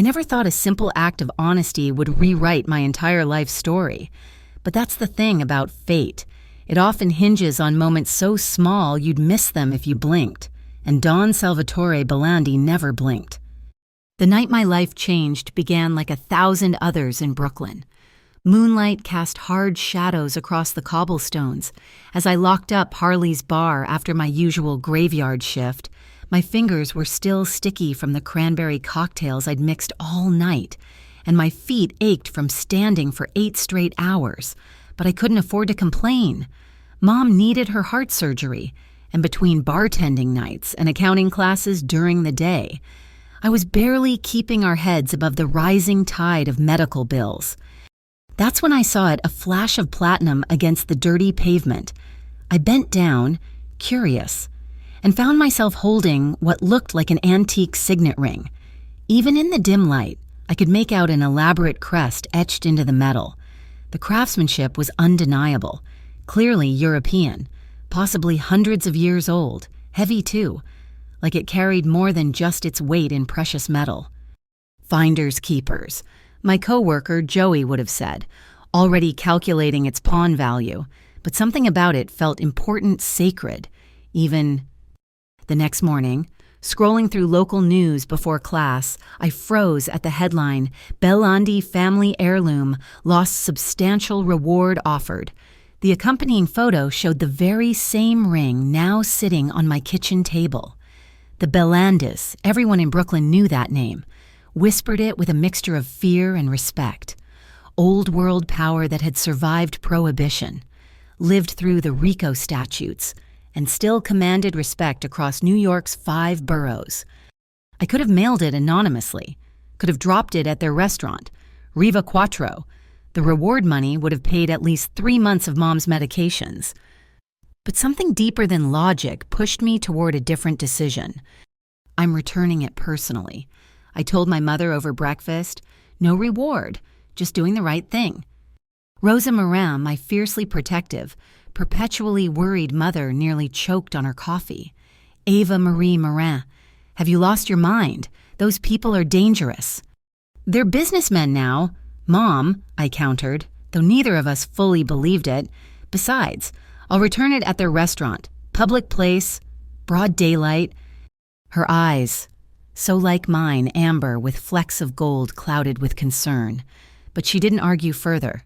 I never thought a simple act of honesty would rewrite my entire life story. But that's the thing about fate. It often hinges on moments so small you'd miss them if you blinked. And Don Salvatore Belandi never blinked. The night my life changed began like 1,000 others in Brooklyn. Moonlight cast hard shadows across the cobblestones. As I locked up Harley's bar after my usual graveyard shift, my fingers were still sticky from the cranberry cocktails I'd mixed all night, and my feet ached from standing for 8 straight hours. But I couldn't afford to complain. Mom needed her heart surgery, and between bartending nights and accounting classes during the day, I was barely keeping our heads above the rising tide of medical bills. That's when I saw it, a flash of platinum against the dirty pavement. I bent down, curious, and found myself holding what looked like an antique signet ring. Even in the dim light, I could make out an elaborate crest etched into the metal. The craftsmanship was undeniable, clearly European, possibly hundreds of years old, heavy too, like it carried more than just its weight in precious metal. Finders keepers, my coworker Joey would have said, already calculating its pawn value, but something about it felt important, sacred, even. The next morning, scrolling through local news before class, I froze at the headline, "Belandi Family Heirloom Lost Substantial Reward Offered." The accompanying photo showed the very same ring now sitting on my kitchen table. The Belandis, everyone in Brooklyn knew that name, whispered it with a mixture of fear and respect. Old world power that had survived Prohibition, lived through the RICO statutes, and still commanded respect across New York's 5 boroughs. I could have mailed it anonymously, could have dropped it at their restaurant, Riva Quattro. The reward money would have paid at least 3 months of Mom's medications. But something deeper than logic pushed me toward a different decision. I'm returning it personally. I told my mother over breakfast, no reward, just doing the right thing. Rosa Moran, my fiercely protective, perpetually worried mother, nearly choked on her coffee. Ava Marie Moran, have you lost your mind? Those people are dangerous. They're businessmen now. Mom, I countered, though neither of us fully believed it. Besides, I'll return it at their restaurant. Public place, broad daylight. Her eyes, so like mine, amber with flecks of gold clouded with concern. But she didn't argue further.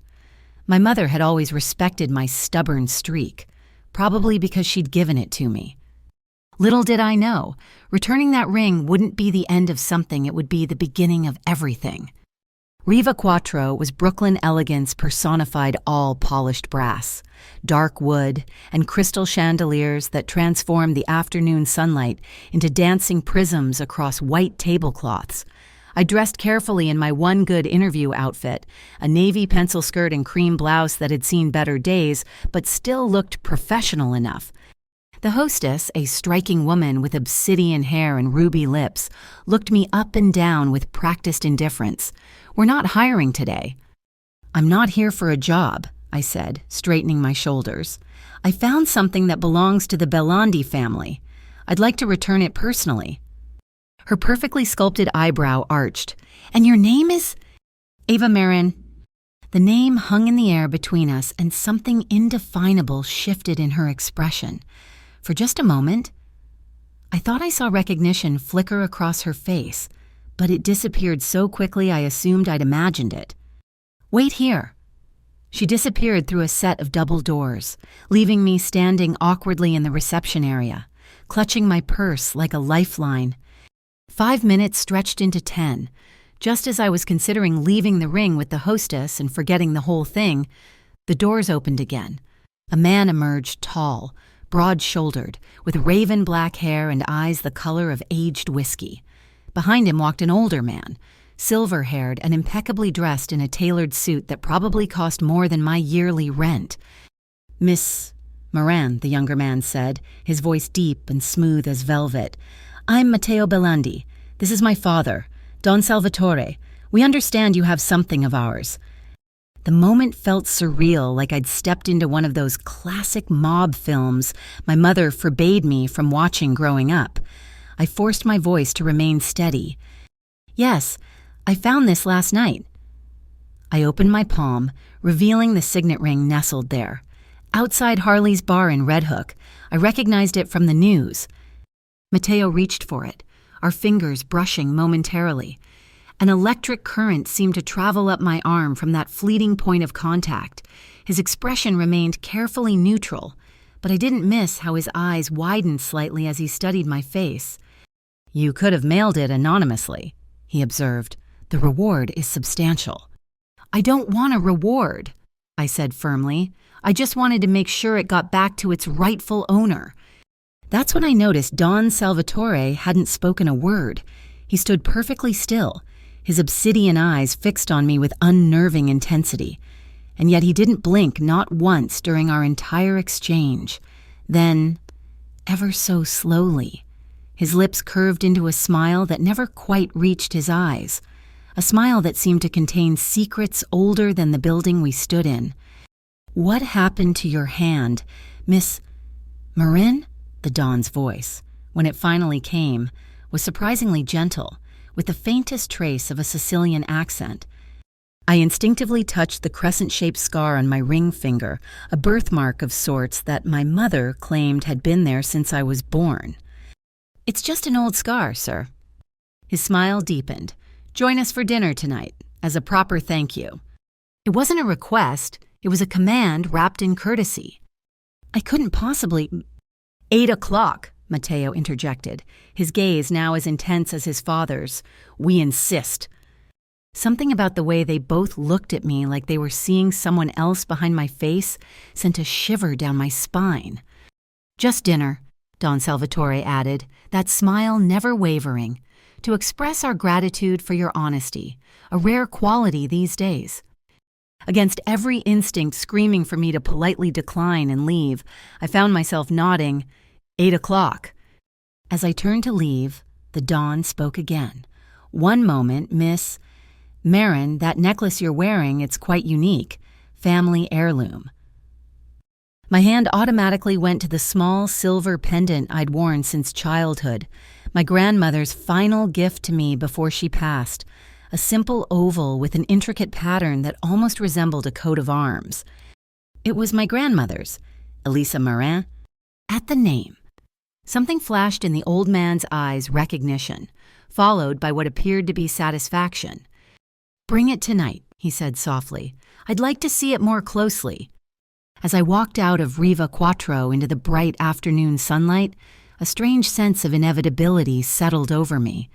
My mother had always respected my stubborn streak, probably because she'd given it to me. Little did I know, returning that ring wouldn't be the end of something, it would be the beginning of everything. Riva Quattro was Brooklyn elegance personified, all polished brass, dark wood, and crystal chandeliers that transformed the afternoon sunlight into dancing prisms across white tablecloths. I dressed carefully in my one good interview outfit, a navy pencil skirt and cream blouse that had seen better days, but still looked professional enough. The hostess, a striking woman with obsidian hair and ruby lips, looked me up and down with practiced indifference. "We're not hiring today." "I'm not here for a job," I said, straightening my shoulders. "I found something that belongs to the Belandi family. I'd like to return it personally." Her perfectly sculpted eyebrow arched. "And your name is?" "Ava Marin." The name hung in the air between us, and something indefinable shifted in her expression. For just a moment, I thought I saw recognition flicker across her face, but it disappeared so quickly I assumed I'd imagined it. "Wait here." She disappeared through a set of double doors, leaving me standing awkwardly in the reception area, clutching my purse like a lifeline. 5 minutes stretched into 10. Just as I was considering leaving the ring with the hostess and forgetting the whole thing, the doors opened again. A man emerged, tall, broad-shouldered, with raven black hair and eyes the color of aged whiskey. Behind him walked an older man, silver-haired and impeccably dressed in a tailored suit that probably cost more than my yearly rent. "Miss Moran," the younger man said, his voice deep and smooth as velvet. "I'm Matteo Belandi. This is my father, Don Salvatore. We understand you have something of ours." The moment felt surreal, like I'd stepped into one of those classic mob films my mother forbade me from watching growing up. I forced my voice to remain steady. "Yes, I found this last night. I opened my palm, revealing the signet ring nestled there. Outside Harley's bar in Red Hook, I recognized it from the news. Matteo reached for it, our fingers brushing momentarily. An electric current seemed to travel up my arm from that fleeting point of contact. His expression remained carefully neutral, but I didn't miss how his eyes widened slightly as he studied my face. "You could have mailed it anonymously," he observed. "The reward is substantial." "I don't want a reward," I said firmly. "I just wanted to make sure it got back to its rightful owner." That's when I noticed Don Salvatore hadn't spoken a word. He stood perfectly still, his obsidian eyes fixed on me with unnerving intensity. And yet he didn't blink not once during our entire exchange. Then, ever so slowly, his lips curved into a smile that never quite reached his eyes, a smile that seemed to contain secrets older than the building we stood in. "What happened to your hand, Miss Marin?" The Don's voice, when it finally came, was surprisingly gentle, with the faintest trace of a Sicilian accent. I instinctively touched the crescent-shaped scar on my ring finger, a birthmark of sorts that my mother claimed had been there since I was born. "It's just an old scar, sir." His smile deepened. "Join us for dinner tonight, as a proper thank you." It wasn't a request, it was a command wrapped in courtesy. I couldn't possibly— 8 o'clock, Matteo interjected, his gaze now as intense as his father's. "We insist." Something about the way they both looked at me like they were seeing someone else behind my face sent a shiver down my spine. "Just dinner," Don Salvatore added, that smile never wavering, "to express our gratitude for your honesty, a rare quality these days." Against every instinct screaming for me to politely decline and leave, I found myself nodding. 8 o'clock. As I turned to leave, the Don spoke again. "One moment, Miss Marin, that necklace you're wearing, it's quite unique. Family heirloom." My hand automatically went to the small silver pendant I'd worn since childhood, my grandmother's final gift to me before she passed, a simple oval with an intricate pattern that almost resembled a coat of arms. It was my grandmother's, Elisa Marin. At the name, something flashed in the old man's eyes, recognition, followed by what appeared to be satisfaction. "Bring it tonight," he said softly. "I'd like to see it more closely." As I walked out of Riva Quattro into the bright afternoon sunlight, a strange sense of inevitability settled over me.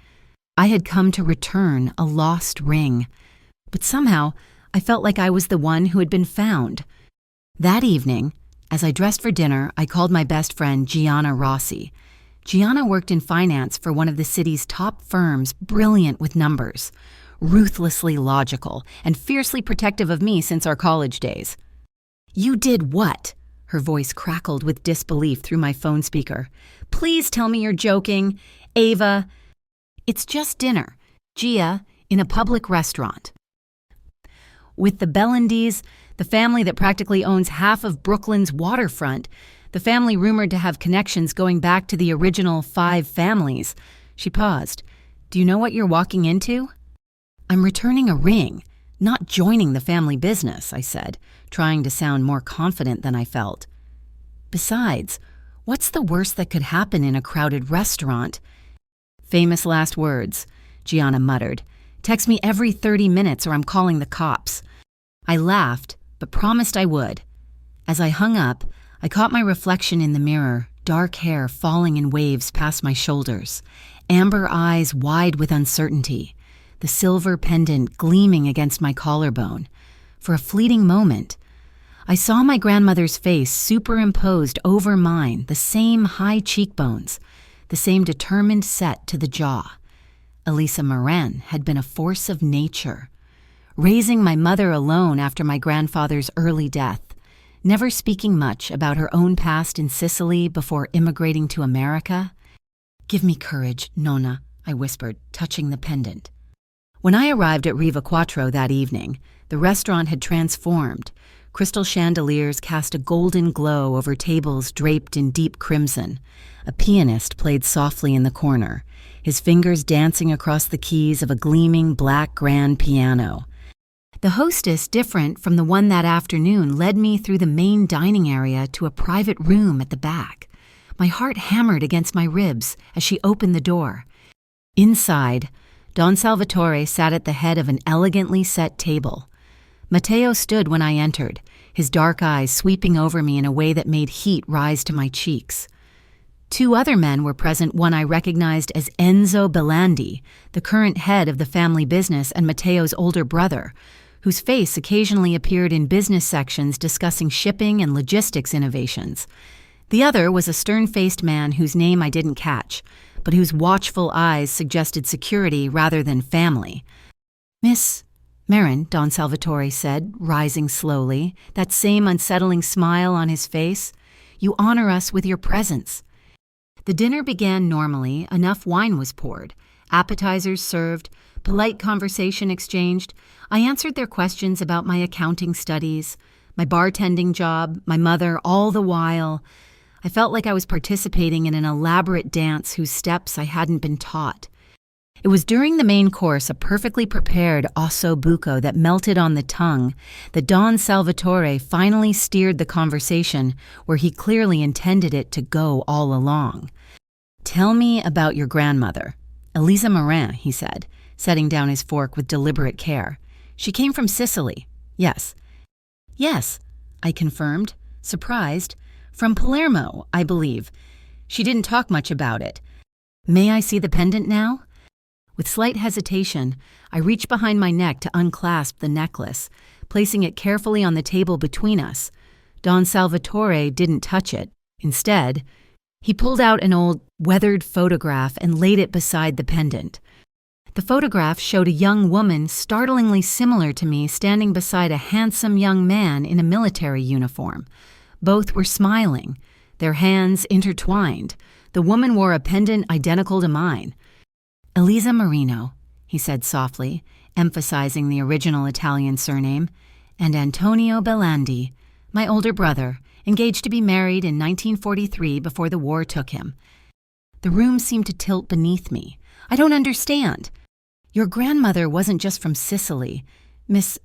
I had come to return a lost ring, but somehow I felt like I was the one who had been found. That evening, as I dressed for dinner, I called my best friend Gianna Rossi. Gianna worked in finance for one of the city's top firms, brilliant with numbers, ruthlessly logical, and fiercely protective of me since our college days. "You did what?" Her voice crackled with disbelief through my phone speaker. "Please tell me you're joking. Ava." "It's just dinner. Gia, in a public restaurant. With the Bellandis, the family that practically owns half of Brooklyn's waterfront, the family rumored to have connections going back to the original 5 families." She paused. "Do you know what you're walking into?" "I'm returning a ring, not joining the family business," I said, trying to sound more confident than I felt. "Besides, what's the worst that could happen in a crowded restaurant?" "Famous last words," Gianna muttered. "Text me every 30 minutes or I'm calling the cops." I laughed, but promised I would. As I hung up, I caught my reflection in the mirror, dark hair falling in waves past my shoulders, amber eyes wide with uncertainty, the silver pendant gleaming against my collarbone. For a fleeting moment, I saw my grandmother's face superimposed over mine, the same high cheekbones, the same determined set to the jaw. Elisa Marin had been a force of nature, raising my mother alone after my grandfather's early death, never speaking much about her own past in Sicily before immigrating to America. "Give me courage, Nonna," I whispered, touching the pendant. When I arrived at Riva Quattro that evening, the restaurant had transformed. Crystal chandeliers cast a golden glow over tables draped in deep crimson. A pianist played softly in the corner. his fingers dancing across the keys of a gleaming black grand piano. The hostess, different from the one that afternoon, led me through the main dining area to a private room at the back. My heart hammered against my ribs as she opened the door. Inside, Don Salvatore sat at the head of an elegantly set table. Matteo stood when I entered, his dark eyes sweeping over me in a way that made heat rise to my cheeks. Two other men were present, one I recognized as Enzo Belandi, the current head of the family business and Matteo's older brother, whose face occasionally appeared in business sections discussing shipping and logistics innovations. The other was a stern-faced man whose name I didn't catch, but whose watchful eyes suggested security rather than family. "Miss Marin," Don Salvatore said, rising slowly, that same unsettling smile on his face, "you honor us with your presence." The dinner began normally. Enough wine was poured, appetizers served, polite conversation exchanged. I answered their questions about my accounting studies, my bartending job, my mother, all the while. I felt like I was participating in an elaborate dance whose steps I hadn't been taught. It was during the main course, a perfectly prepared osso buco that melted on the tongue, that Don Salvatore finally steered the conversation where he clearly intended it to go all along. "Tell me about your grandmother, Elisa Morin," he said, setting down his fork with deliberate care. "She came from Sicily, yes." "Yes," I confirmed, surprised. "From Palermo, I believe. She didn't talk much about it. May I see the pendant now?" With slight hesitation, I reached behind my neck to unclasp the necklace, placing it carefully on the table between us. Don Salvatore didn't touch it. Instead, he pulled out an old, weathered photograph and laid it beside the pendant. The photograph showed a young woman startlingly similar to me standing beside a handsome young man in a military uniform. Both were smiling, their hands intertwined. The woman wore a pendant identical to mine. "Elisa Marino," he said softly, emphasizing the original Italian surname, "and Antonio Belandi, my older brother, engaged to be married in 1943 before the war took him." The room seemed to tilt beneath me. "I don't understand. Your grandmother wasn't just from Sicily. Miss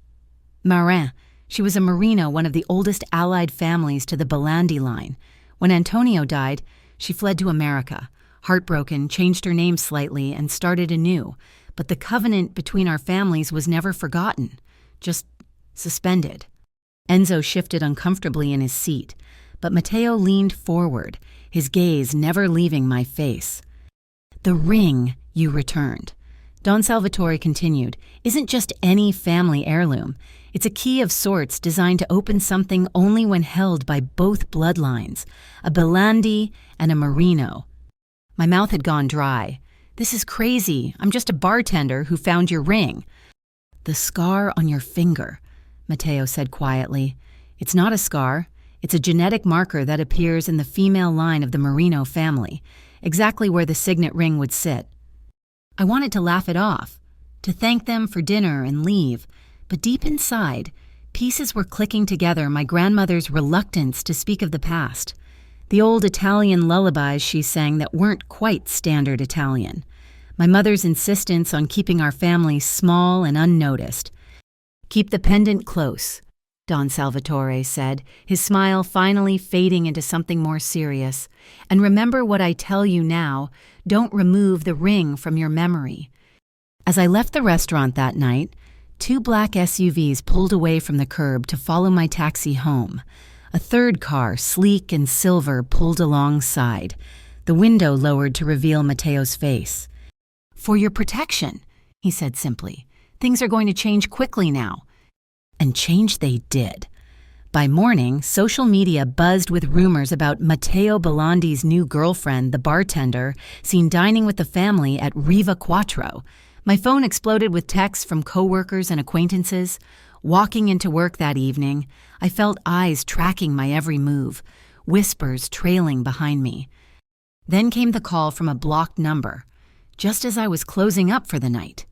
Marin, she was a Marino, one of the oldest allied families to the Belandi line. When Antonio died, she fled to America. Heartbroken, changed her name slightly, and started anew. But the covenant between our families was never forgotten, just suspended." Enzo shifted uncomfortably in his seat, but Matteo leaned forward, his gaze never leaving my face. "The ring you returned," Don Salvatore continued, "isn't just any family heirloom. It's a key of sorts designed to open something only when held by both bloodlines, a Belandi and a Marino." My mouth had gone dry. "This is crazy. I'm just a bartender who found your ring." "The scar on your finger," Matteo said quietly. "It's not a scar. It's a genetic marker that appears in the female line of the Marino family, exactly where the signet ring would sit." I wanted to laugh it off, to thank them for dinner and leave, but deep inside, pieces were clicking together, my grandmother's reluctance to speak of the past. The old Italian lullabies she sang that weren't quite standard Italian. My mother's insistence on keeping our family small and unnoticed. "Keep the pendant close," Don Salvatore said, his smile finally fading into something more serious. "And remember what I tell you now, don't remove the ring from your memory." As I left the restaurant that night, two black SUVs pulled away from the curb to follow my taxi home. A third car, sleek and silver, pulled alongside, the window lowered to reveal Matteo's face. "For your protection," he said simply. "Things are going to change quickly now." And change they did. By morning, social media buzzed with rumors about Matteo Belandi's new girlfriend, the bartender, seen dining with the family at Riva Quattro. My phone exploded with texts from coworkers and acquaintances. Walking into work that evening, I felt eyes tracking my every move, whispers trailing behind me. Then came the call from a blocked number, just as I was closing up for the night.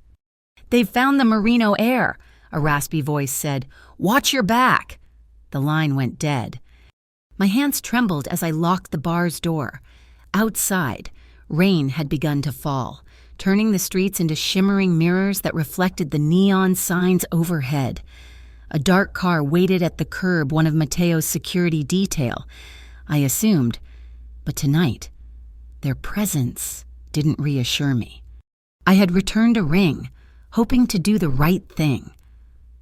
"They've found the Marino heir," a raspy voice said. "Watch your back." The line went dead. My hands trembled as I locked the bar's door. Outside, rain had begun to fall. turning the streets into shimmering mirrors that reflected the neon signs overhead. A dark car waited at the curb, one of Matteo's security detail, I assumed. But tonight, their presence didn't reassure me. I had returned a ring, hoping to do the right thing.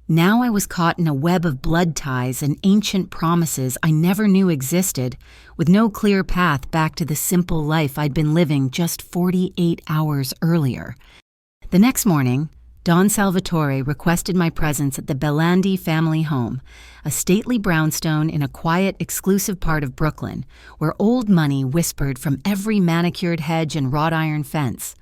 Now I was caught in a web of blood ties and ancient promises I never knew existed, with no clear path back to the simple life I'd been living just 48 hours earlier. The next morning, Don Salvatore requested my presence at the Bellandi family home, a stately brownstone in a quiet, exclusive part of Brooklyn, where old money whispered from every manicured hedge and wrought iron fence.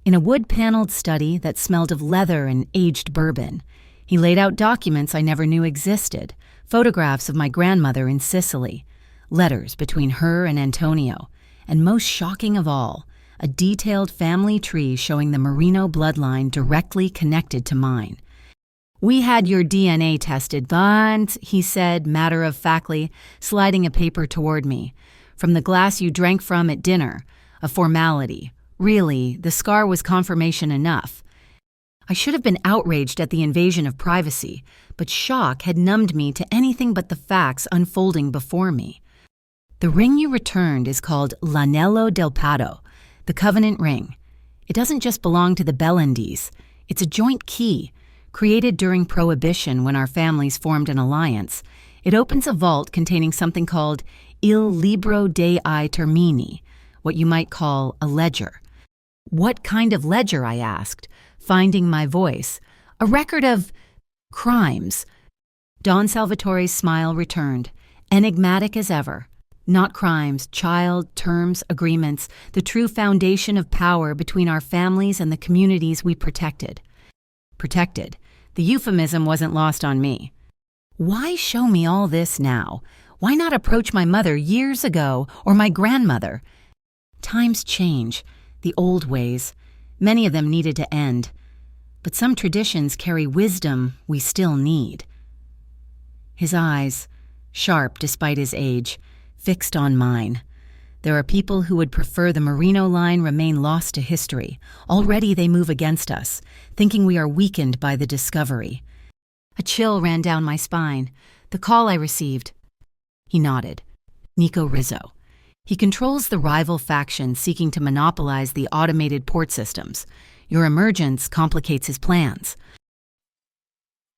In a wood-paneled study that smelled of leather and aged bourbon, he laid out documents I never knew existed, photographs of my grandmother in Sicily, letters between her and Antonio, and most shocking of all, a detailed family tree showing the Marino bloodline directly connected to mine. "We had your DNA tested, but," he said matter-of-factly, sliding a paper toward me, "from the glass you drank from at dinner, a formality. Really, the scar was confirmation enough." I should have been outraged at the invasion of privacy, but shock had numbed me to anything but the facts unfolding before me. "The ring you returned is called l'anello del patto, the covenant ring. It doesn't just belong to the Bellandis. It's a joint key, created during Prohibition when our families formed an alliance. It opens a vault containing something called il libro dei termini, what you might call a ledger." "What kind of ledger?" I asked, finding my voice. "A record of crimes." Don Salvatore's smile returned, enigmatic as ever. "Not crimes, child, terms, agreements, the true foundation of power between our families and the communities we protected." Protected. The euphemism wasn't lost on me. Why show me all this now? Why not approach my mother years ago, or my grandmother? Times change, the old ways. Many of them needed to end. But some traditions carry wisdom we still need. His eyes, sharp despite his age, fixed on mine. There are people who would prefer the Marino line remain lost to history. Already they move against us, thinking we are weakened by the discovery. A chill ran down my spine. The call I received. He nodded. Nico Rizzo. He controls the rival faction seeking to monopolize the automated port systems. Your emergence complicates his plans.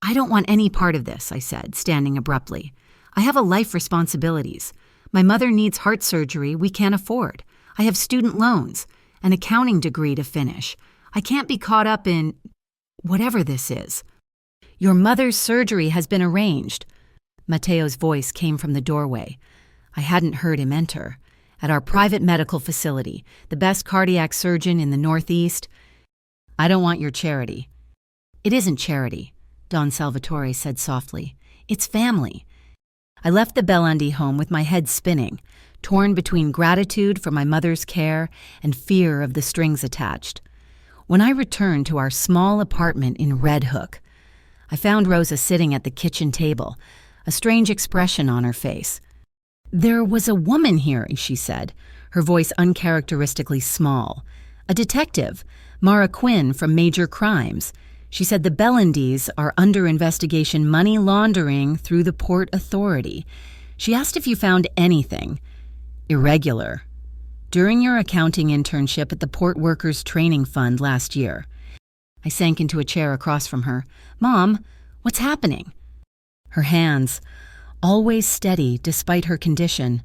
"I don't want any part of this," I said, standing abruptly. "I have a life responsibilities. My mother needs heart surgery we can't afford. I have student loans, an accounting degree to finish. I can't be caught up in whatever this is." "Your mother's surgery has been arranged." Matteo's voice came from the doorway. I hadn't heard him enter. "At our private medical facility, the best cardiac surgeon in the Northeast." "I don't want your charity." "It isn't charity," Don Salvatore said softly. "It's family." I left the Bellandi home with my head spinning, torn between gratitude for my mother's care and fear of the strings attached. When I returned to our small apartment in Red Hook, I found Rosa sitting at the kitchen table, a strange expression on her face. "There was a woman here," she said, her voice uncharacteristically small. "A detective, Mara Quinn from Major Crimes. She said the Bellandis are under investigation money laundering through the Port Authority. She asked if you found anything irregular during your accounting internship at the Port Workers Training Fund last year." I sank into a chair across from her. "Mom, what's happening?" Her hands, always steady despite her condition,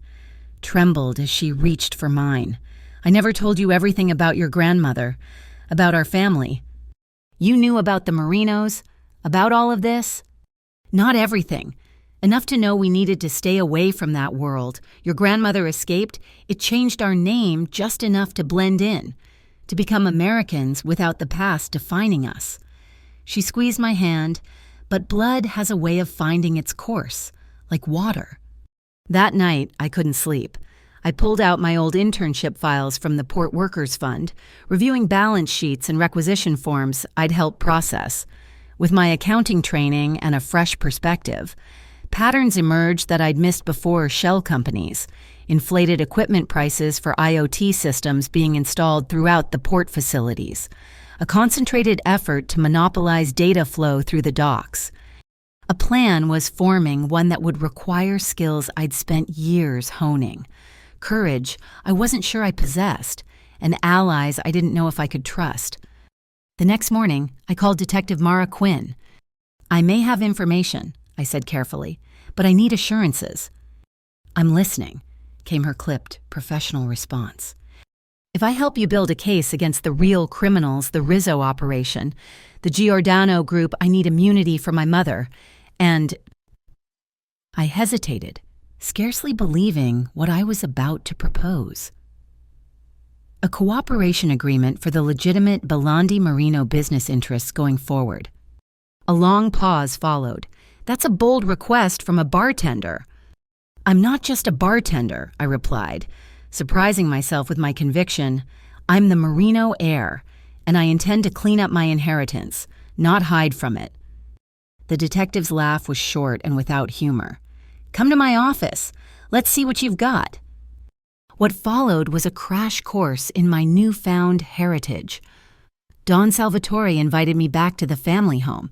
trembled as she reached for mine. "I never told you everything about your grandmother, about our family." "You knew about the Marinos, about all of this?" "Not everything. Enough to know we needed to stay away from that world. Your grandmother escaped. It changed our name just enough to blend in, to become Americans without the past defining us." She squeezed my hand, but blood has a way of finding its course, like water. That night, I couldn't sleep. I pulled out my old internship files from the Port Workers Fund, reviewing balance sheets and requisition forms I'd helped process. With my accounting training and a fresh perspective, patterns emerged that I'd missed before shell companies, inflated equipment prices for IoT systems being installed throughout the port facilities, a concentrated effort to monopolize data flow through the docks. A plan was forming, one that would require skills I'd spent years honing, courage I wasn't sure I possessed, and allies I didn't know if I could trust. The next morning, I called Detective Mara Quinn. "I may have information," I said carefully, "but I need assurances." "I'm listening," came her clipped, professional response. "If I help you build a case against the real criminals, the Rizzo operation, the Giordano group, I need immunity for my mother, and—" I hesitated, scarcely believing what I was about to propose. A cooperation agreement for the legitimate Belandi Marino business interests going forward. A long pause followed. "That's a bold request from a bartender." "I'm not just a bartender," I replied, surprising myself with my conviction. "I'm the Marino heir, and I intend to clean up my inheritance, not hide from it." The detective's laugh was short and without humor. "Come to my office. Let's see what you've got." What followed was a crash course in my newfound heritage. Don Salvatore invited me back to the family home,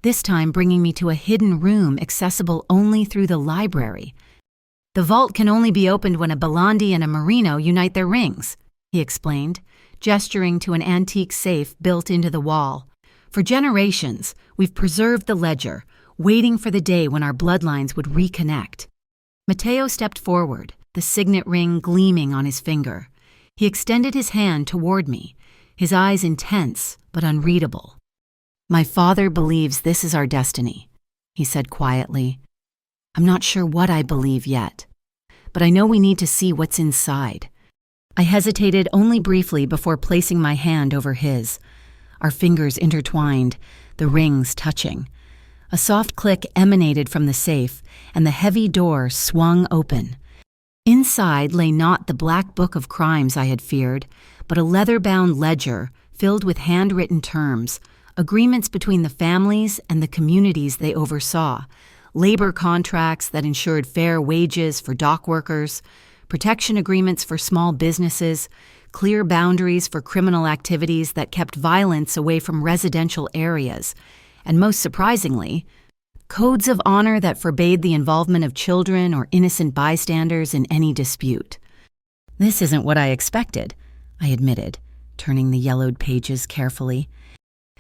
this time bringing me to a hidden room accessible only through the library. "The vault can only be opened when a Belandi and a Marino unite their rings," he explained, gesturing to an antique safe built into the wall. "For generations, we've preserved the ledger, waiting for the day when our bloodlines would reconnect." Matteo stepped forward, the signet ring gleaming on his finger. He extended his hand toward me, his eyes intense but unreadable. "My father believes this is our destiny," he said quietly. "I'm not sure what I believe yet, but I know we need to see what's inside." I hesitated only briefly before placing my hand over his, our fingers intertwined, the rings touching. A soft click emanated from the safe, and the heavy door swung open. Inside lay not the black book of crimes I had feared, but a leather-bound ledger filled with handwritten terms, agreements between the families and the communities they oversaw, labor contracts that ensured fair wages for dock workers, protection agreements for small businesses, clear boundaries for criminal activities that kept violence away from residential areas, and most surprisingly, codes of honor that forbade the involvement of children or innocent bystanders in any dispute. "This isn't what I expected," I admitted, turning the yellowed pages carefully.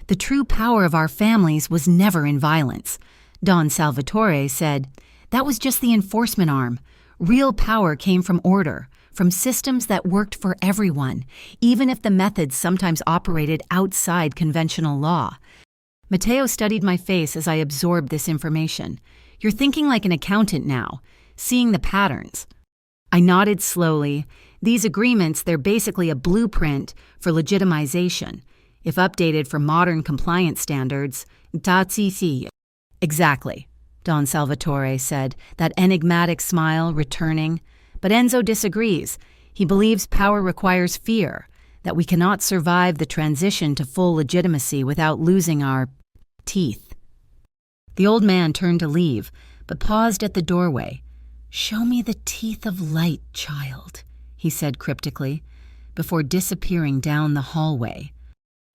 "The true power of our families was never in violence." Don Salvatore said, "That was just the enforcement arm. Real power came from order, from systems that worked for everyone, even if the methods sometimes operated outside conventional law." Matteo studied my face as I absorbed this information. "You're thinking like an accountant now, seeing the patterns." I nodded slowly. "These agreements, they're basically a blueprint for legitimization. If updated for modern compliance standards, tatsisi." "Exactly," Don Salvatore said, that enigmatic smile returning. "But Enzo disagrees. He believes power requires fear, that we cannot survive the transition to full legitimacy without losing our teeth." The old man turned to leave, but paused at the doorway. "Show me the teeth of light, child," he said cryptically, before disappearing down the hallway.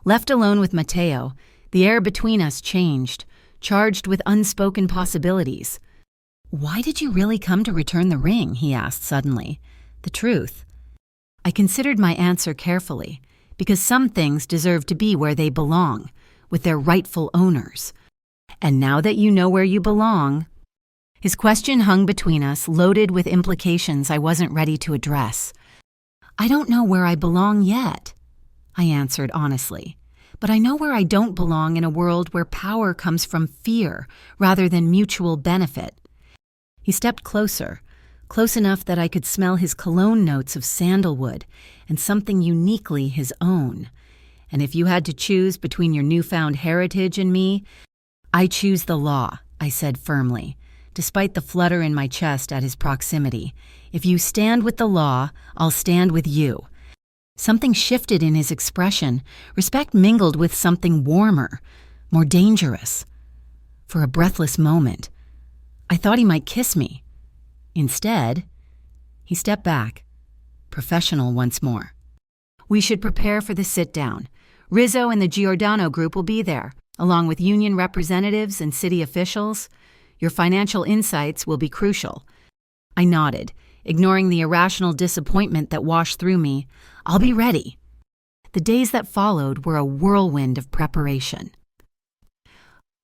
Left alone with Matteo, the air between us changed, charged with unspoken possibilities. "Why did you really come to return the ring?" he asked suddenly. "The truth." I considered my answer carefully, because some things deserve to be where they belong, with their rightful owners. "And now that you know where you belong—" His question hung between us, loaded with implications I wasn't ready to address. "I don't know where I belong yet," I answered honestly. "But I know where I don't belong in a world where power comes from fear rather than mutual benefit." He stepped closer, close enough that I could smell his cologne notes of sandalwood and something uniquely his own. "And if you had to choose between your newfound heritage and me, I choose the law," I said firmly, despite the flutter in my chest at his proximity. "If you stand with the law, I'll stand with you." Something shifted in his expression, respect mingled with something warmer, more dangerous. For a breathless moment, I thought he might kiss me. Instead, He stepped back, professional once more. "We should prepare for the sit-down. Rizzo and the Giordano Group will be there, along with union representatives and city officials. Your financial insights will be crucial." I nodded, ignoring the irrational disappointment that washed through me. "I'll be ready." The days that followed were a whirlwind of preparation.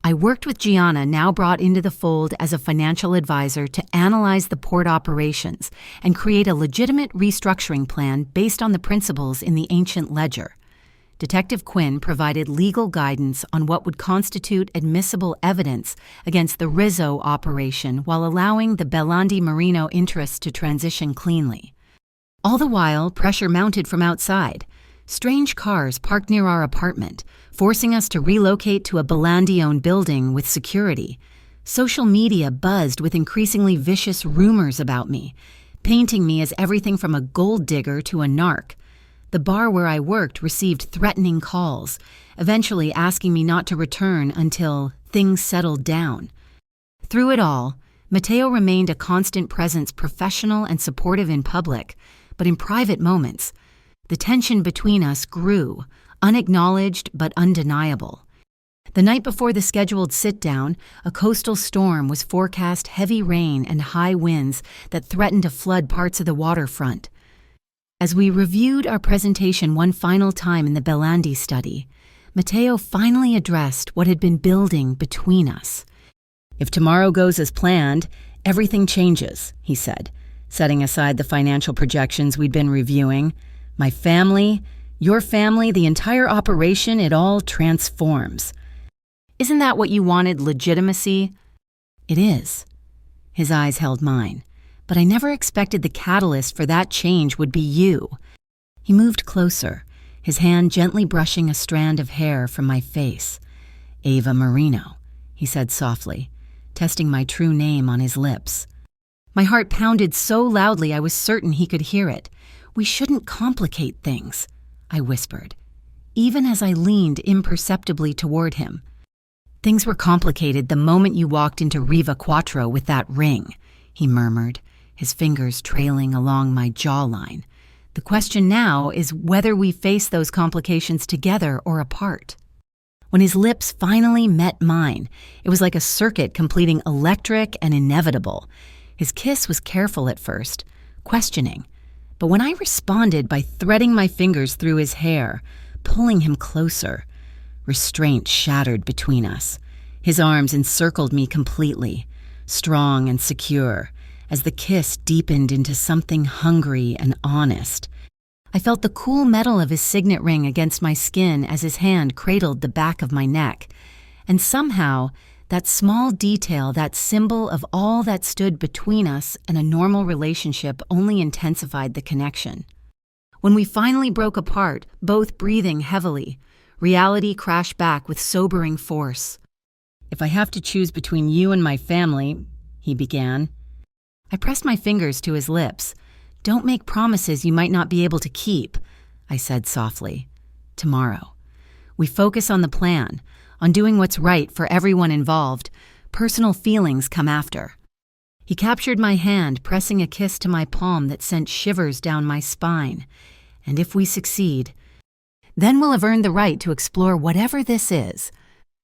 I worked with Gianna, now brought into the fold as a financial advisor, to analyze the port operations and create a legitimate restructuring plan based on the principles in the ancient ledger. Detective Quinn provided legal guidance on what would constitute admissible evidence against the Rizzo operation while allowing the Bellandi Marino interests to transition cleanly. All the while, pressure mounted from outside. Strange cars parked near our apartment, forcing us to relocate to a Bellandi-owned building with security. Social media buzzed with increasingly vicious rumors about me, painting me as everything from a gold digger to a narc. The bar where I worked received threatening calls, eventually asking me not to return until things settled down. Through it all, Matteo remained a constant presence, professional and supportive in public, but in private moments, the tension between us grew, unacknowledged but undeniable. The night before the scheduled sit-down, a coastal storm was forecast, heavy rain and high winds that threatened to flood parts of the waterfront. As we reviewed our presentation one final time in the Bellandi study, Matteo finally addressed what had been building between us. "If tomorrow goes as planned, everything changes," he said, setting aside the financial projections we'd been reviewing. "My family, your family, the entire operation, it all transforms." "Isn't that what you wanted, legitimacy?" "It is." His eyes held mine, but I never expected the catalyst for that change would be you. He moved closer, his hand gently brushing a strand of hair from my face. "Ava Marino," he said softly, testing my true name on his lips. My heart pounded so loudly I was certain he could hear it. "We shouldn't complicate things," I whispered, even as I leaned imperceptibly toward him. "Things were complicated the moment you walked into Riva Quattro with that ring," he murmured, his fingers trailing along my jawline. "The question now is whether we face those complications together or apart." When his lips finally met mine, it was like a circuit completing electric and inevitable. His kiss was careful at first, questioning, but when I responded by threading my fingers through his hair, pulling him closer, restraint shattered between us. His arms encircled me completely, strong and secure, as the kiss deepened into something hungry and honest. I felt the cool metal of his signet ring against my skin as his hand cradled the back of my neck, and somehow that small detail, that symbol of all that stood between us and a normal relationship, only intensified the connection. When we finally broke apart, both breathing heavily, reality crashed back with sobering force. "If I have to choose between you and my family," he began. I pressed my fingers to his lips. "Don't make promises you might not be able to keep," I said softly. "Tomorrow. We focus on the plan, on doing what's right for everyone involved. Personal feelings come after." He captured my hand, pressing a kiss to my palm that sent shivers down my spine. "And if we succeed, then we'll have earned the right to explore whatever this is,"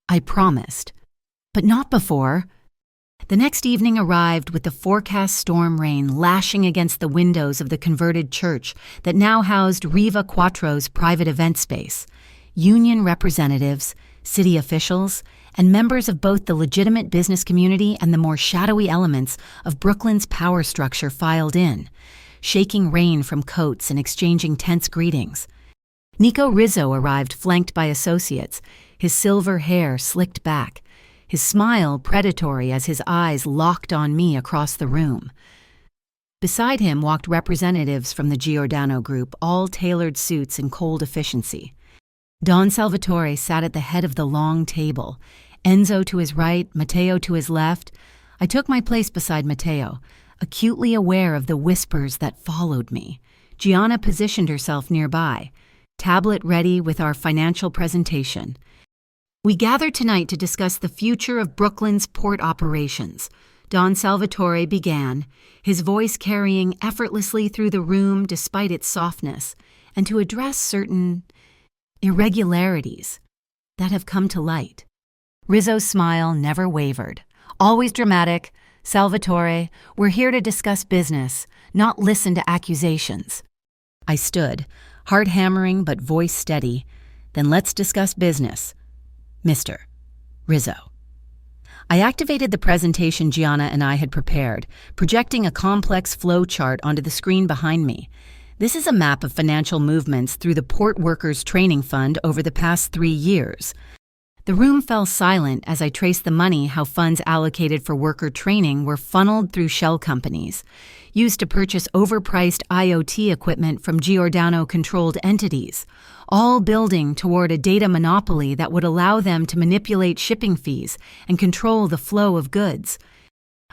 I promised. But not before. The next evening arrived with the forecast storm rain lashing against the windows of the converted church that now housed Riva Quattro's private event space. Union representatives, city officials, and members of both the legitimate business community and the more shadowy elements of Brooklyn's power structure filed in, shaking rain from coats and exchanging tense greetings. Nico Rizzo arrived flanked by associates, his silver hair slicked back, his smile predatory as his eyes locked on me across the room. Beside him walked representatives from the Giordano Group, all tailored suits in cold efficiency. Don Salvatore sat at the head of the long table, Enzo to his right, Matteo to his left. I took my place beside Matteo, acutely aware of the whispers that followed me. Gianna positioned herself nearby, tablet ready with our financial presentation. "We gathered tonight to discuss the future of Brooklyn's port operations," Don Salvatore began, his voice carrying effortlessly through the room despite its softness, and to address certain irregularities that have come to light. Rizzo's smile never wavered. Always dramatic, "Salvatore, we're here to discuss business, not listen to accusations." I stood, heart hammering but voice steady. "Then let's discuss business, Mr. Rizzo." I activated the presentation Gianna and I had prepared, projecting a complex flow chart onto the screen behind me. This is a map of financial movements through the Port Workers Training Fund over the past 3 years. The room fell silent as I traced the money how funds allocated for worker training were funneled through shell companies, used to purchase overpriced IoT equipment from Giordano-controlled entities, all building toward a data monopoly that would allow them to manipulate shipping fees and control the flow of goods.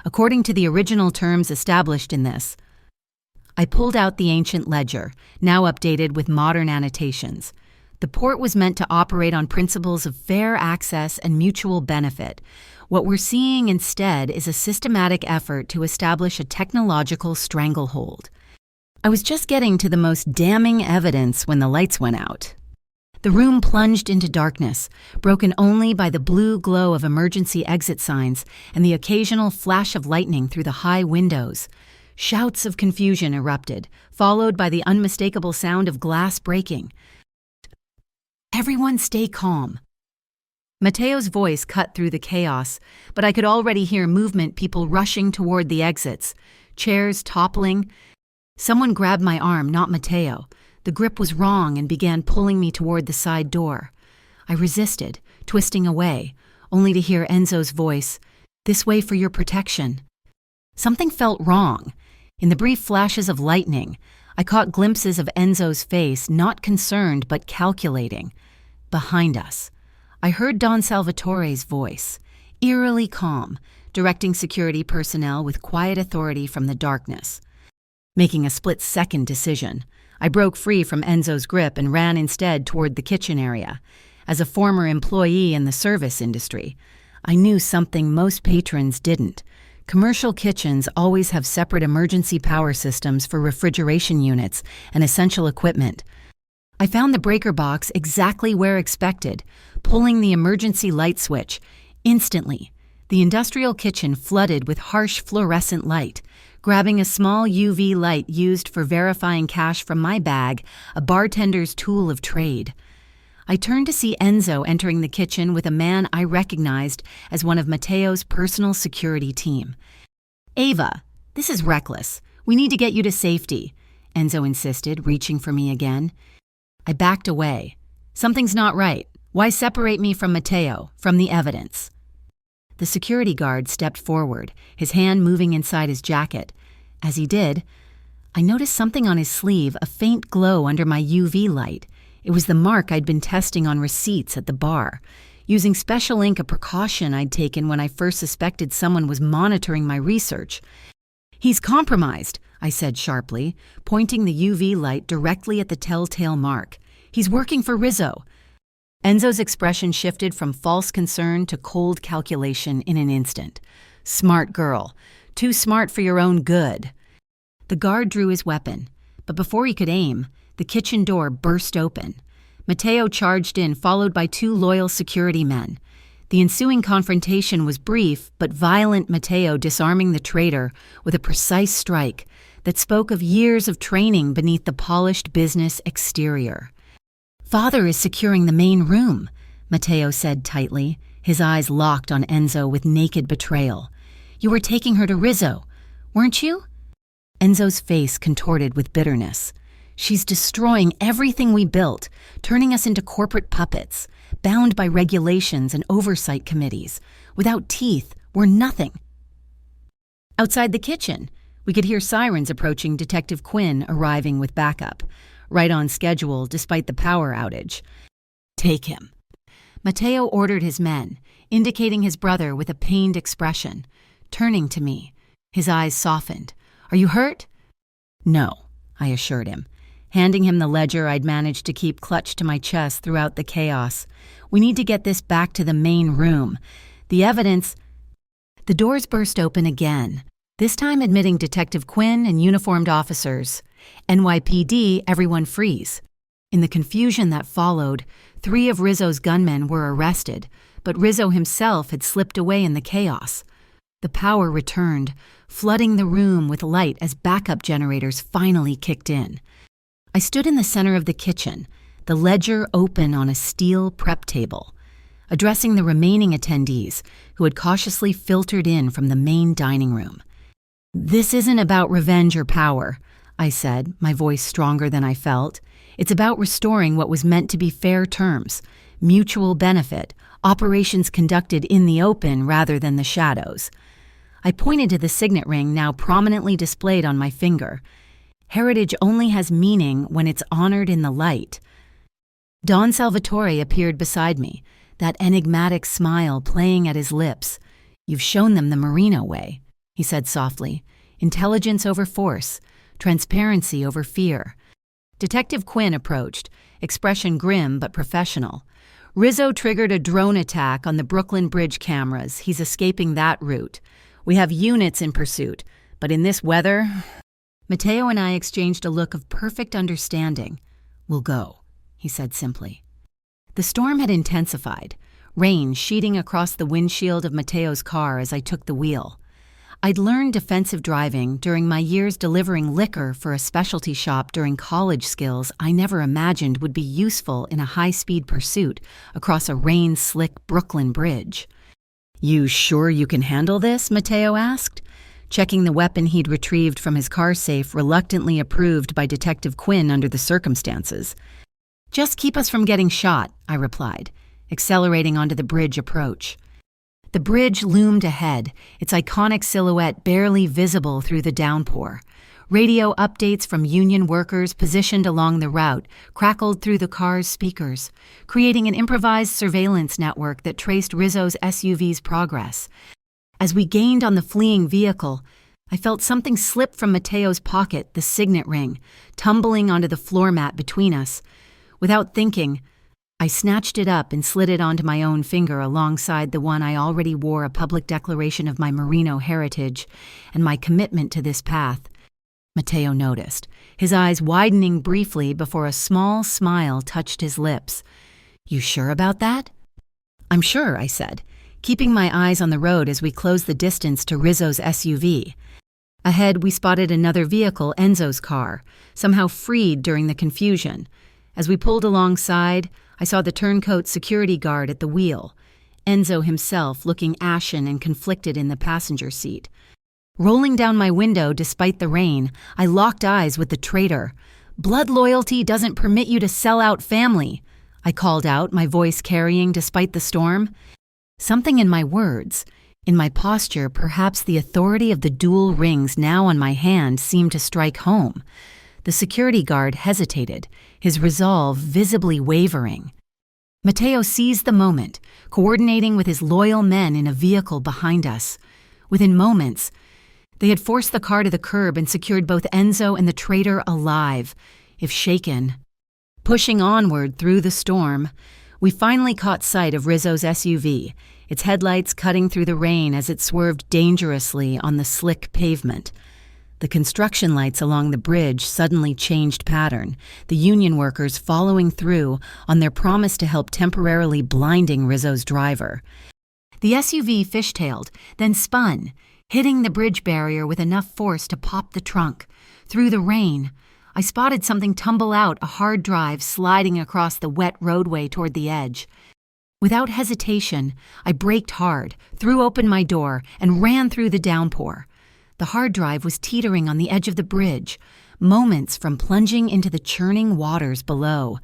According to the original terms established in this, I pulled out the ancient ledger, now updated with modern annotations. The port was meant to operate on principles of fair access and mutual benefit. What we're seeing instead is a systematic effort to establish a technological stranglehold. I was just getting to the most damning evidence when the lights went out. The room plunged into darkness, broken only by the blue glow of emergency exit signs and the occasional flash of lightning through the high windows. Shouts of confusion erupted, followed by the unmistakable sound of glass breaking. "Everyone stay calm." Matteo's voice cut through the chaos, but I could already hear movement, people rushing toward the exits, chairs toppling. Someone grabbed my arm, not Matteo. The grip was wrong and began pulling me toward the side door. I resisted, twisting away, only to hear Enzo's voice, "This way for your protection." Something felt wrong. In the brief flashes of lightning, I caught glimpses of Enzo's face, not concerned but calculating. Behind us, I heard Don Salvatore's voice, eerily calm, directing security personnel with quiet authority from the darkness. Making a split-second decision, I broke free from Enzo's grip and ran instead toward the kitchen area. As a former employee in the service industry, I knew something most patrons didn't. Commercial kitchens always have separate emergency power systems for refrigeration units and essential equipment. I found the breaker box exactly where expected, pulling the emergency light switch. Instantly, the industrial kitchen flooded with harsh fluorescent light. Grabbing a small UV light used for verifying cash from my bag, a bartender's tool of trade. I turned to see Enzo entering the kitchen with a man I recognized as one of Matteo's personal security team. "Ava, this is reckless. We need to get you to safety," Enzo insisted, reaching for me again. I backed away. "Something's not right. Why separate me from Matteo, from the evidence?" The security guard stepped forward, his hand moving inside his jacket. As he did, I noticed something on his sleeve, a faint glow under my UV light. It was the mark I'd been testing on receipts at the bar, using special ink, a precaution I'd taken when I first suspected someone was monitoring my research. "He's compromised," I said sharply, pointing the UV light directly at the telltale mark. "He's working for Rizzo." Enzo's expression shifted from false concern to cold calculation in an instant. "Smart girl. Too smart for your own good." The guard drew his weapon, but before he could aim, the kitchen door burst open. Matteo charged in, followed by 2 loyal security men. The ensuing confrontation was brief but violent, Matteo disarming the traitor with a precise strike that spoke of years of training beneath the polished business exterior. "Father is securing the main room," Matteo said tightly, his eyes locked on Enzo with naked betrayal. "You were taking her to Rizzo, weren't you?" Enzo's face contorted with bitterness. "She's destroying everything we built, turning us into corporate puppets, bound by regulations and oversight committees. Without teeth, we're nothing." Outside the kitchen, we could hear sirens approaching, Detective Quinn arriving with backup, right on schedule despite the power outage. "Take him." Matteo ordered his men, indicating his brother with a pained expression. Turning to me, his eyes softened. "Are you hurt?" "No," I assured him, handing him the ledger I'd managed to keep clutched to my chest throughout the chaos. "We need to get this back to the main room. The evidence—" The doors burst open again, this time admitting Detective Quinn and uniformed officers. NYPD, everyone freeze. In the confusion that followed, 3 of Rizzo's gunmen were arrested, but Rizzo himself had slipped away in the chaos. The power returned, flooding the room with light as backup generators finally kicked in. I stood in the center of the kitchen, the ledger open on a steel prep table, addressing the remaining attendees who had cautiously filtered in from the main dining room. "This isn't about revenge or power," I said, my voice stronger than I felt. "It's about restoring what was meant to be fair terms, mutual benefit, operations conducted in the open rather than the shadows." I pointed to the signet ring now prominently displayed on my finger. Heritage only has meaning when it's honored in the light. Don Salvatore appeared beside me, that enigmatic smile playing at his lips. "You've shown them the Marino way," he said softly. "Intelligence over force, transparency over fear." Detective Quinn approached, expression grim but professional. "Rizzo triggered a drone attack on the Brooklyn Bridge cameras. He's escaping that route. We have units in pursuit, but in this weather..." Matteo and I exchanged a look of perfect understanding. "We'll go," he said simply. The storm had intensified, rain sheeting across the windshield of Matteo's car as I took the wheel. I'd learned defensive driving during my years delivering liquor for a specialty shop during college, skills I never imagined would be useful in a high-speed pursuit across a rain-slick Brooklyn bridge. "You sure you can handle this?" Matteo asked, checking the weapon he'd retrieved from his car safe, reluctantly approved by Detective Quinn under the circumstances. "Just keep us from getting shot," I replied, accelerating onto the bridge approach. The bridge loomed ahead, its iconic silhouette barely visible through the downpour. Radio updates from union workers positioned along the route crackled through the car's speakers, creating an improvised surveillance network that traced Rizzo's SUV's progress. As we gained on the fleeing vehicle, I felt something slip from Matteo's pocket, the signet ring, tumbling onto the floor mat between us. Without thinking, I snatched it up and slid it onto my own finger alongside the one I already wore, a public declaration of my Marino heritage and my commitment to this path. Matteo noticed, his eyes widening briefly before a small smile touched his lips. "You sure about that?" "I'm sure," I said, keeping my eyes on the road as we closed the distance to Rizzo's SUV. Ahead, we spotted another vehicle, Enzo's car, somehow freed during the confusion. As we pulled alongside, I saw the turncoat security guard at the wheel, Enzo himself looking ashen and conflicted in the passenger seat. Rolling down my window despite the rain, I locked eyes with the traitor. "Blood loyalty doesn't permit you to sell out family," I called out, my voice carrying despite the storm. Something in my words, in my posture, perhaps the authority of the dual rings now on my hand seemed to strike home. The security guard hesitated, his resolve visibly wavering. Matteo seized the moment, coordinating with his loyal men in a vehicle behind us. Within moments, they had forced the car to the curb and secured both Enzo and the traitor alive, if shaken. Pushing onward through the storm, we finally caught sight of Rizzo's SUV, its headlights cutting through the rain as it swerved dangerously on the slick pavement. The construction lights along the bridge suddenly changed pattern, the union workers following through on their promise to help, temporarily blinding Rizzo's driver. The SUV fishtailed, then spun, hitting the bridge barrier with enough force to pop the trunk. Through the rain, I spotted something tumble out, a hard drive sliding across the wet roadway toward the edge. Without hesitation, I braked hard, threw open my door, and ran through the downpour. The hard drive was teetering on the edge of the bridge, moments from plunging into the churning waters below.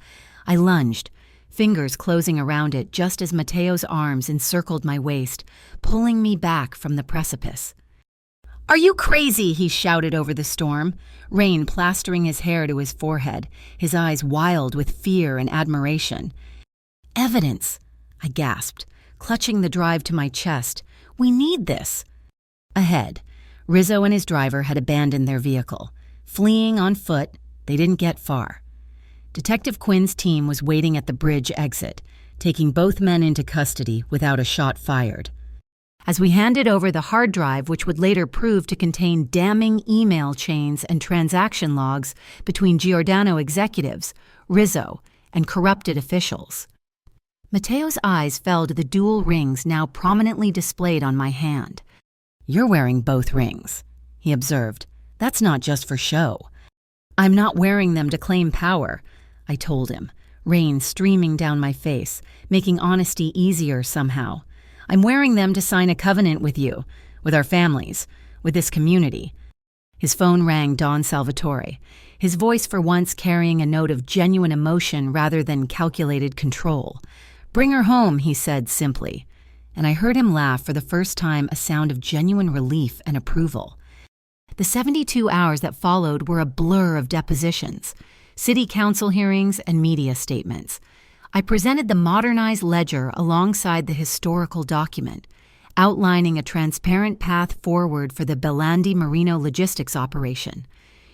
I lunged, fingers closing around it just as Matteo's arms encircled my waist, pulling me back from the precipice. "Are you crazy?" he shouted over the storm, rain plastering his hair to his forehead, his eyes wild with fear and admiration. "Evidence," I gasped, clutching the drive to my chest. "We need this." Ahead, Rizzo and his driver had abandoned their vehicle. Fleeing on foot, they didn't get far. Detective Quinn's team was waiting at the bridge exit, taking both men into custody without a shot fired. As we handed over the hard drive, which would later prove to contain damning email chains and transaction logs between Giordano executives, Rizzo, and corrupted officials. Matteo's eyes fell to the dual rings now prominently displayed on my hand. "You're wearing both rings," he observed. "That's not just for show." "I'm not wearing them to claim power," I told him, rain streaming down my face, making honesty easier somehow. "I'm wearing them to sign a covenant with you, with our families, with this community." His phone rang Don Salvatore, his voice for once carrying a note of genuine emotion rather than calculated control. "Bring her home," he said simply, and I heard him laugh for the first time, a sound of genuine relief and approval. The 72 hours that followed were a blur of depositions, city council hearings, and media statements. I presented the modernized ledger alongside the historical document, outlining a transparent path forward for the Bellandi Marino logistics operation.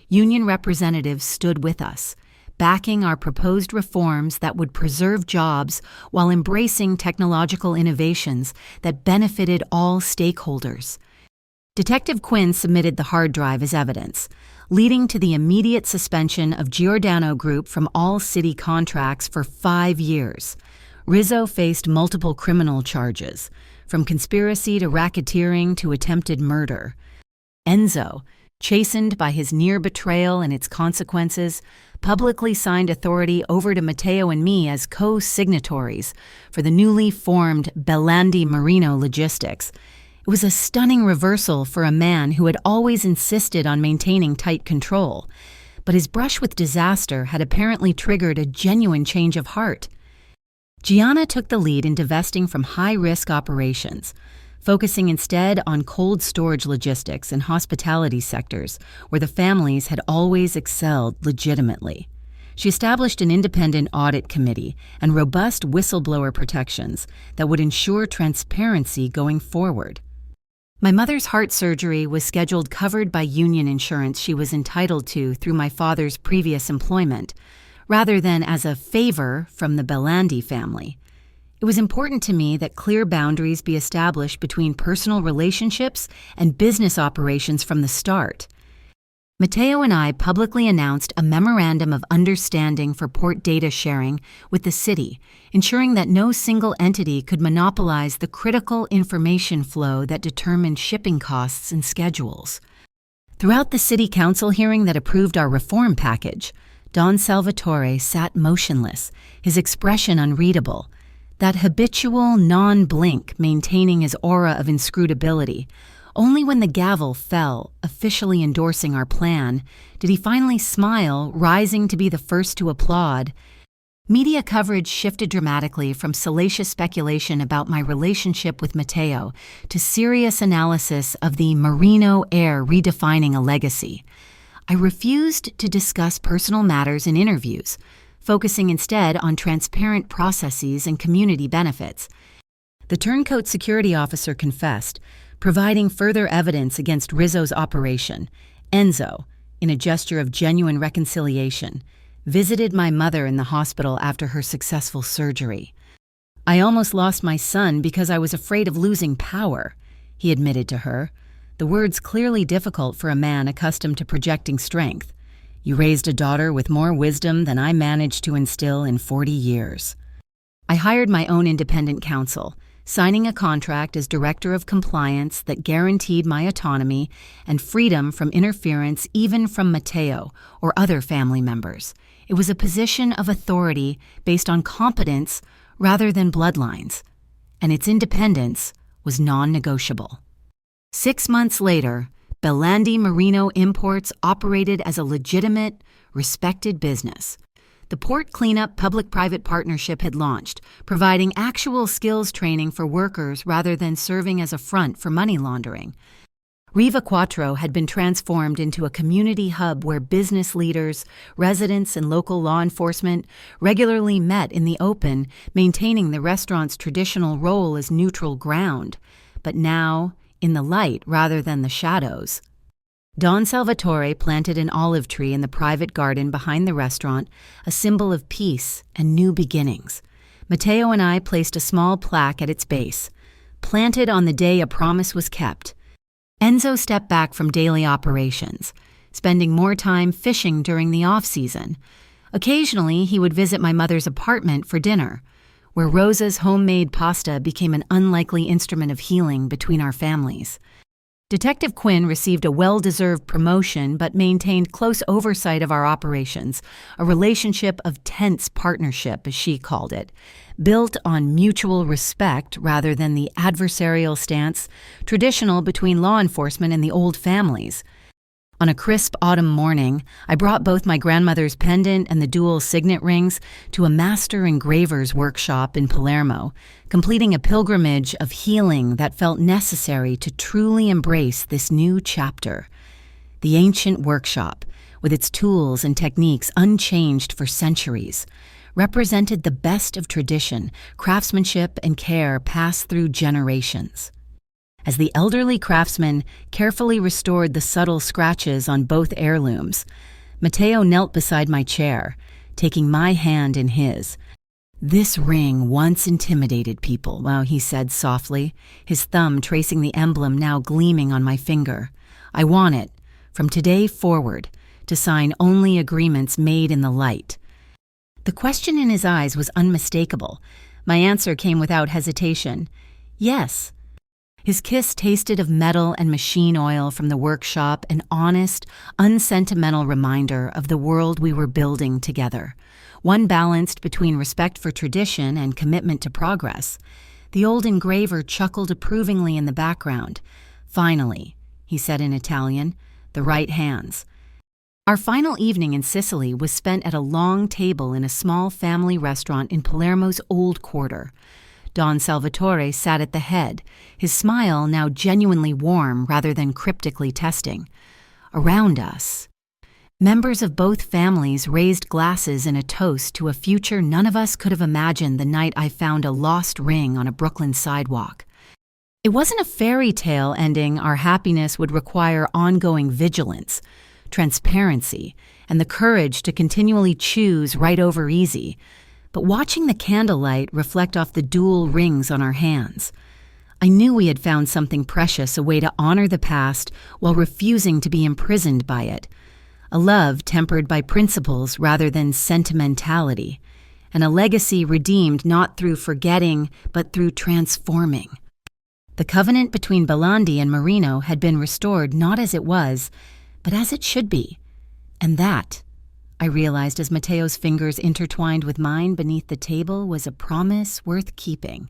Union representatives stood with us, backing our proposed reforms that would preserve jobs while embracing technological innovations that benefited all stakeholders. Detective Quinn submitted the hard drive as evidence, leading to the immediate suspension of Giordano Group from all city contracts for 5 years. Rizzo faced multiple criminal charges, from conspiracy to racketeering to attempted murder. Enzo, chastened by his near betrayal and its consequences, publicly signed authority over to Matteo and me as co-signatories for the newly formed Bellandi Marino Logistics. It was a stunning reversal for a man who had always insisted on maintaining tight control, but his brush with disaster had apparently triggered a genuine change of heart. Gianna took the lead in divesting from high-risk operations, focusing instead on cold storage logistics and hospitality sectors where the families had always excelled legitimately. She established an independent audit committee and robust whistleblower protections that would ensure transparency going forward. My mother's heart surgery was scheduled covered by union insurance she was entitled to through my father's previous employment, rather than as a favor from the Bellandi family. It was important to me that clear boundaries be established between personal relationships and business operations from the start. Matteo and I publicly announced a memorandum of understanding for port data sharing with the city, ensuring that no single entity could monopolize the critical information flow that determined shipping costs and schedules. Throughout the city council hearing that approved our reform package, Don Salvatore sat motionless, his expression unreadable, that habitual non-blink maintaining his aura of inscrutability. Only when the gavel fell, officially endorsing our plan, did he finally smile, rising to be the first to applaud. Media coverage shifted dramatically from salacious speculation about my relationship with Matteo to serious analysis of the Marino heir redefining a legacy. I refused to discuss personal matters in interviews, focusing instead on transparent processes and community benefits. The turncoat security officer confessed, providing further evidence against Rizzo's operation. Enzo, in a gesture of genuine reconciliation, visited my mother in the hospital after her successful surgery. "I almost lost my son because I was afraid of losing power," he admitted to her, the words clearly difficult for a man accustomed to projecting strength. "You raised a daughter with more wisdom than I managed to instill in 40 years. I hired my own independent counsel, signing a contract as Director of Compliance that guaranteed my autonomy and freedom from interference even from Matteo or other family members. It was a position of authority based on competence rather than bloodlines, and its independence was non-negotiable. 6 months later, Bellandi Marino Imports operated as a legitimate, respected business. The port cleanup public-private partnership had launched, providing actual skills training for workers rather than serving as a front for money laundering. Riva Quattro had been transformed into a community hub where business leaders, residents, and local law enforcement regularly met in the open, maintaining the restaurant's traditional role as neutral ground, but now in the light rather than the shadows. Don Salvatore planted an olive tree in the private garden behind the restaurant, a symbol of peace and new beginnings. Matteo and I placed a small plaque at its base. planted on the day a promise was kept. Enzo stepped back from daily operations, spending more time fishing during the off-season. Occasionally, he would visit my mother's apartment for dinner, where Rosa's homemade pasta became an unlikely instrument of healing between our families. Detective Quinn received a well-deserved promotion but maintained close oversight of our operations, a relationship of tense partnership, as she called it, built on mutual respect rather than the adversarial stance traditional between law enforcement and the old families. On a crisp autumn morning, I brought both my grandmother's pendant and the dual signet rings to a master engraver's workshop in Palermo, completing a pilgrimage of healing that felt necessary to truly embrace this new chapter. The ancient workshop, with its tools and techniques unchanged for centuries, represented the best of tradition, craftsmanship, and care passed through generations. As the elderly craftsman carefully restored the subtle scratches on both heirlooms, Matteo knelt beside my chair, taking my hand in his. "This ring once intimidated people," he said softly, his thumb tracing the emblem now gleaming on my finger. "I want it, from today forward, to sign only agreements made in the light." The question in his eyes was unmistakable. My answer came without hesitation. "Yes." His kiss tasted of metal and machine oil from the workshop, an honest, unsentimental reminder of the world we were building together, one balanced between respect for tradition and commitment to progress. The old engraver chuckled approvingly in the background. "Finally," he said in Italian, "the right hands." Our final evening in Sicily was spent at a long table in a small family restaurant in Palermo's old quarter. Don Salvatore sat at the head, his smile now genuinely warm rather than cryptically testing. Around us, members of both families raised glasses in a toast to a future none of us could have imagined the night I found a lost ring on a Brooklyn sidewalk. It wasn't a fairy tale ending. Our happiness would require ongoing vigilance, transparency, and the courage to continually choose right over easy. But watching the candlelight reflect off the dual rings on our hands, I knew we had found something precious, a way to honor the past while refusing to be imprisoned by it. A love tempered by principles rather than sentimentality, and a legacy redeemed not through forgetting but through transforming. The covenant between Belandi and Marino had been restored not as it was, but as it should be. And that, I realized as Matteo's fingers intertwined with mine beneath the table, was a promise worth keeping.